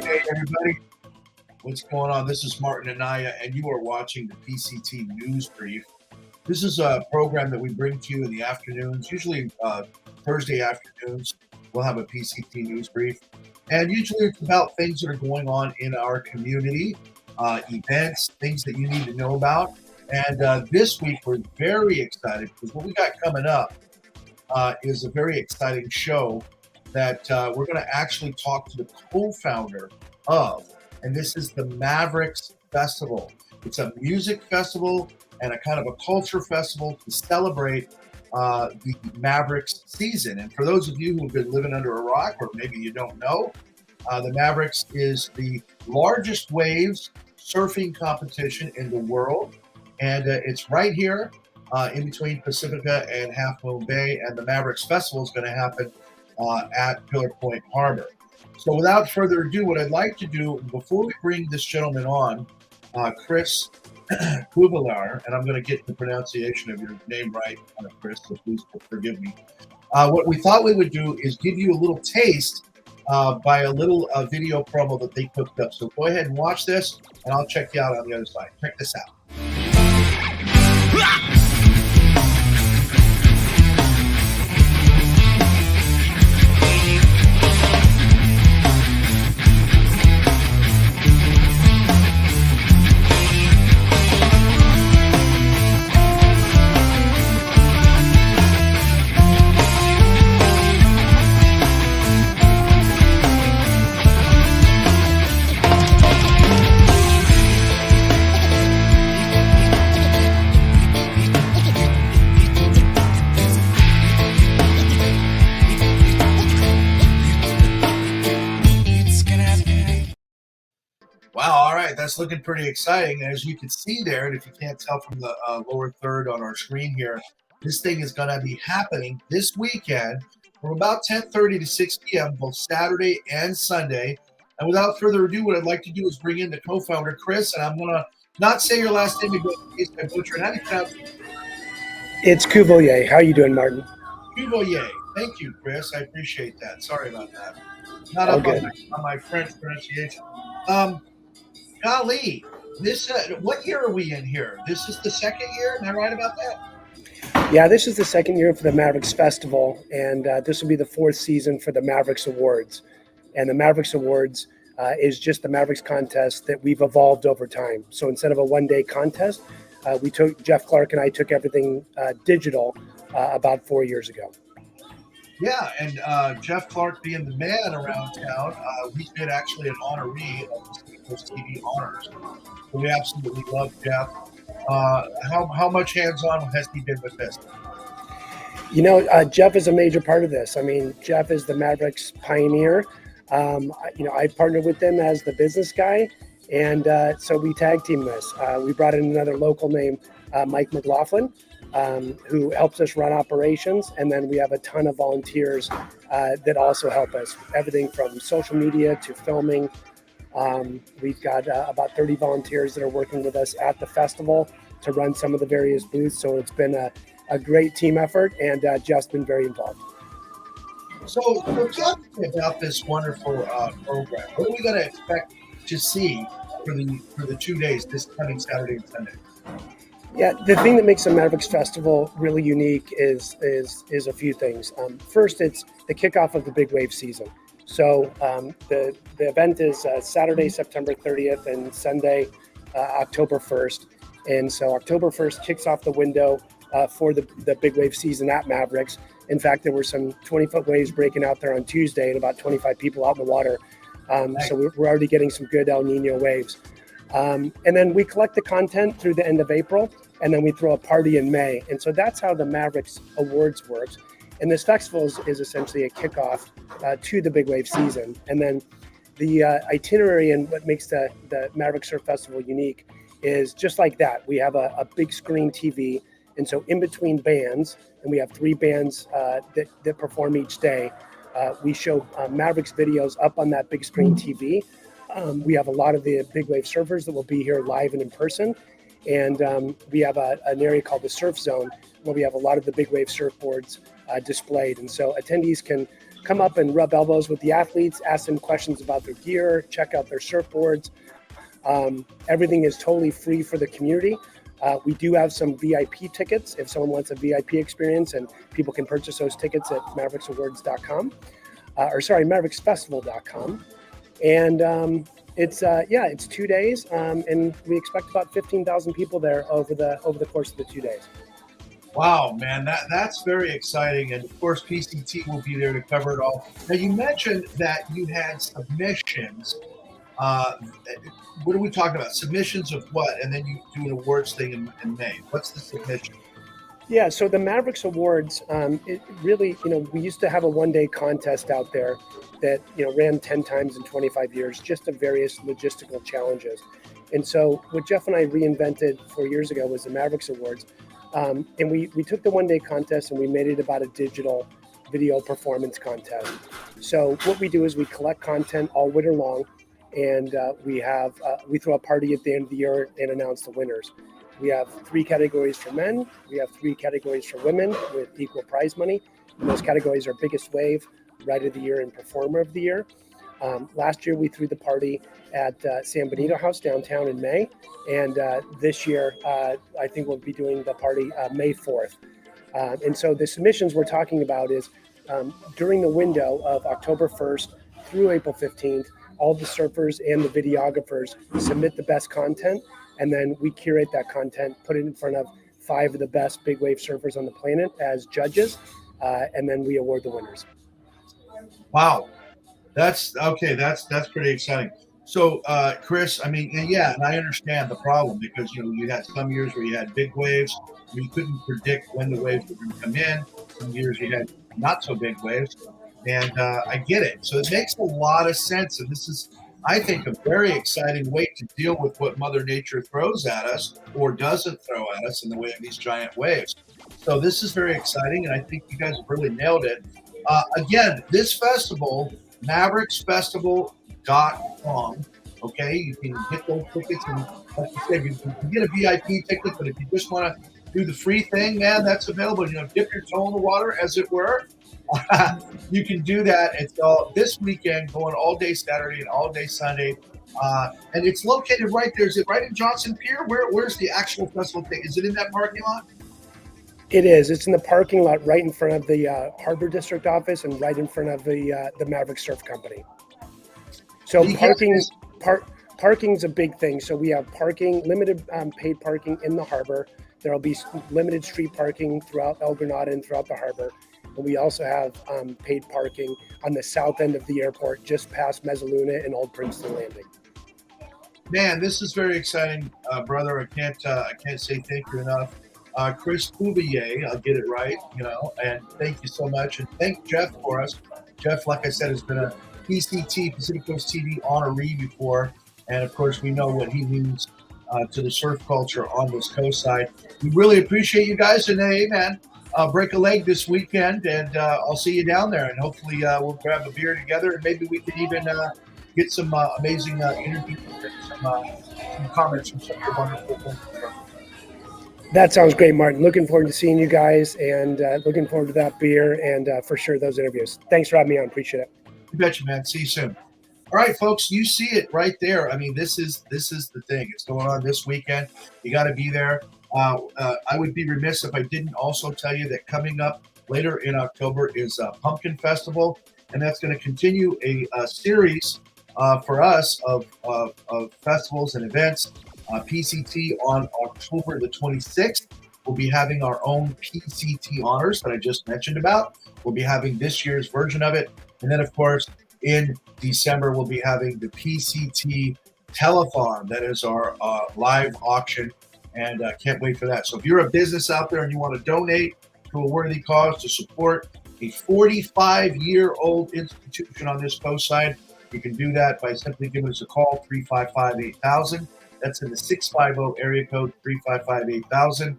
Hey, everybody. What's going on? This is Martin Anaya, and you are watching the PCT News Brief. This is a program that we bring to you in the afternoons, usually Thursday afternoons. We'll have a PCT News Brief. And usually it's about things that are going on in our community, events, things that you need to know about. And this week we're very excited because what we got coming up is a very exciting show that we're going to actually talk to the co-founder of, and this is the Mavericks Festival. It's a music festival and a kind of a culture festival to celebrate the Mavericks season. And for those of you who've been living under a rock, or maybe you don't know, the Mavericks is the largest waves surfing competition in the world. And it's right here in between Pacifica and Half Moon Bay. And the Mavericks Festival is going to happen at Pillar Point Harbor. So without further ado, what I'd like to do before we bring this gentleman on, Chris Cuvelier, and I'm going to get the pronunciation of your name right, Chris, so please forgive me. What we thought we would do is give you a little taste by a little video promo that they cooked up. So go ahead and watch this, and I'll check you out on the other side. Check this out. Wow, all right, that's looking pretty exciting. As you can see there, and if you can't tell from the lower third on our screen here, this thing is going to be happening this weekend from about 10:30 to 6 p.m., both Saturday and Sunday. And without further ado, what I'd like to do is bring in the co-founder, Chris, and I'm going to not say your last name in case I butcher it. How do you pronounce it? It's Cuvelier. How are you doing, Martin? Cuvelier. Thank you, Chris. I appreciate that. Sorry about that. Not up on my French pronunciation. Golly, this what year are we in here? This is the second year. Am I right about that? Yeah, this is the second year for the Mavericks Festival, and this will be the fourth season for the Mavericks Awards. And the Mavericks Awards is just the Mavericks contest that we've evolved over time. So instead of a one-day contest, Jeff Clark and I took everything digital about 4 years ago. Yeah, and Jeff Clark being the man around town, we did actually an honoree of the State Coast TV Honors. So we absolutely love Jeff. How much hands-on has he been with this? You know, Jeff is a major part of this. I mean, Jeff is the Mavericks pioneer. I partnered with him as the business guy, and so we tag team this. We brought in another local name, Mike McLaughlin, who helps us run operations. And then we have a ton of volunteers that also help us, everything from social media to filming. We've got about 30 volunteers that are working with us at the festival to run some of the various booths. So it's been a great team effort, and Jeff's been very involved. So talk to me about this wonderful program. What are we going to expect to see for the 2 days, this coming Saturday and Sunday? Yeah, the thing that makes the Mavericks Festival really unique is a few things. First, it's the kickoff of the big wave season. So the event is Saturday, September 30th, and Sunday, October 1st. And so October 1st kicks off the window for the big wave season at Mavericks. In fact, there were some 20-foot waves breaking out there on Tuesday and about 25 people out in the water. So we're already getting some good El Nino waves. And then we collect the content through the end of April, and then we throw a party in May. And so that's how the Mavericks Awards works. And this festival is essentially a kickoff to the big wave season. And then the itinerary and what makes the Maverick Surf Festival unique is just like that. We have a big screen TV. And so in between bands, and we have 3 bands that perform each day, we show Mavericks videos up on that big screen TV. We have a lot of the big wave surfers that will be here live and in person. And we have an area called the Surf Zone where we have a lot of the big wave surfboards displayed. And so attendees can come up and rub elbows with the athletes, ask them questions about their gear, check out their surfboards. Everything is totally free for the community. We do have some VIP tickets if someone wants a VIP experience, and people can purchase those tickets at mavericks.com, mavericksfestival.com. And it's 2 days, and we expect about 15,000 people there over the course of the 2 days. Wow, man, that's very exciting. And of course, PCT will be there to cover it all. Now, you mentioned that you had submissions. What are we talking about? Submissions of what? And then you do an awards thing in May. What's the submission? Yeah, so the Mavericks Awards, it really, we used to have a one-day contest out there that, ran 10 times in 25 years, just of various logistical challenges. And so what Jeff and I reinvented 4 years ago was the Mavericks Awards. And we took the one-day contest and we made it about a digital video performance contest. So what we do is we collect content all winter long, and we throw a party at the end of the year and announce the winners. We have 3 categories for men. We have 3 categories for women with equal prize money. And those categories are Biggest Wave, Rider of the Year, and Performer of the Year. Last year, we threw the party at San Benito House downtown in May. And this year, I think we'll be doing the party May 4th. And so the submissions we're talking about is during the window of October 1st through April 15th, all the surfers and the videographers submit the best content. And then we curate that content, put it in front of 5 of the best big wave surfers on the planet as judges. And then we award the winners. Wow. That's okay. That's pretty exciting. So, Chris, I mean, and I understand the problem because, you had some years where you had big waves. You couldn't predict when the waves were going to come in. Some years you had not so big waves. And I get it. So it makes a lot of sense. And this is, I think, a very exciting way to deal with what Mother Nature throws at us or doesn't throw at us in the way of these giant waves. So this is very exciting. And I think you guys have really nailed it. Again, this festival, mavericksfestival.com. Okay, you can get those tickets, and like you said, you can get a VIP ticket. But if you just want to do the free thing, man, that's available. Dip your toe in the water, as it were. You can do that. It's all this weekend, going all day Saturday and all day Sunday, and it's located right there. Is it right in Johnson Pier? Where's the actual festival thing? Is it in that parking lot? It is. It's in the parking lot right in front of the Harbor District office and right in front of the Maverick Surf Company. So parking's a big thing. So we have parking, limited paid parking in the harbor. There will be limited street parking throughout El Granada and throughout the harbor. And we also have paid parking on the south end of the airport, just past Mezzaluna and Old Princeton Landing. Man, this is very exciting, brother. I can't say thank you enough. Chris Cuvelier, I'll get it right, and thank you so much. And thank Jeff for us. Jeff, like I said, has been a PCT, Pacific Coast TV honoree before. And of course, we know what he means to the surf culture on this coast side. We really appreciate you guys. And hey, man, break a leg this weekend, and I'll see you down there. And hopefully we'll grab a beer together, and maybe we can even get some amazing interviews and some comments from some of the wonderful folks. That sounds great, Martin. Looking forward to seeing you guys, and looking forward to that beer and for sure those interviews. Thanks for having me on. Appreciate it. You betcha, man. See you soon. All right, folks, you see it right there. I mean, this is the thing. It's going on this weekend. You got to be there. I would be remiss if I didn't also tell you that coming up later in October is Pumpkin Festival, and that's going to continue a series for us of festivals and events. PCT on October the 26th. We'll be having our own PCT honors that I just mentioned about. We'll be having this year's version of it. And then, of course, in December, we'll be having the PCT Telethon. That is our live auction, and can't wait for that. So if you're a business out there and you want to donate to a worthy cause to support a 45-year-old institution on this coast side, you can do that by simply giving us a call, 355-8000. That's in the 650 area code, 355-8000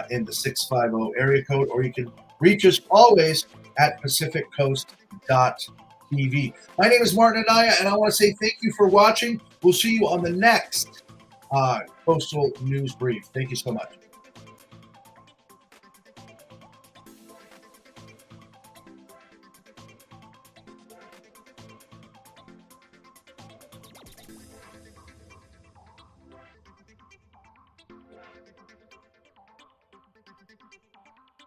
in the 650 area code, or you can reach us always at pacificcoast.tv. My name is Martin Anaya, and I want to say thank you for watching. We'll see you on the next Coastal News Brief. Thank you so much.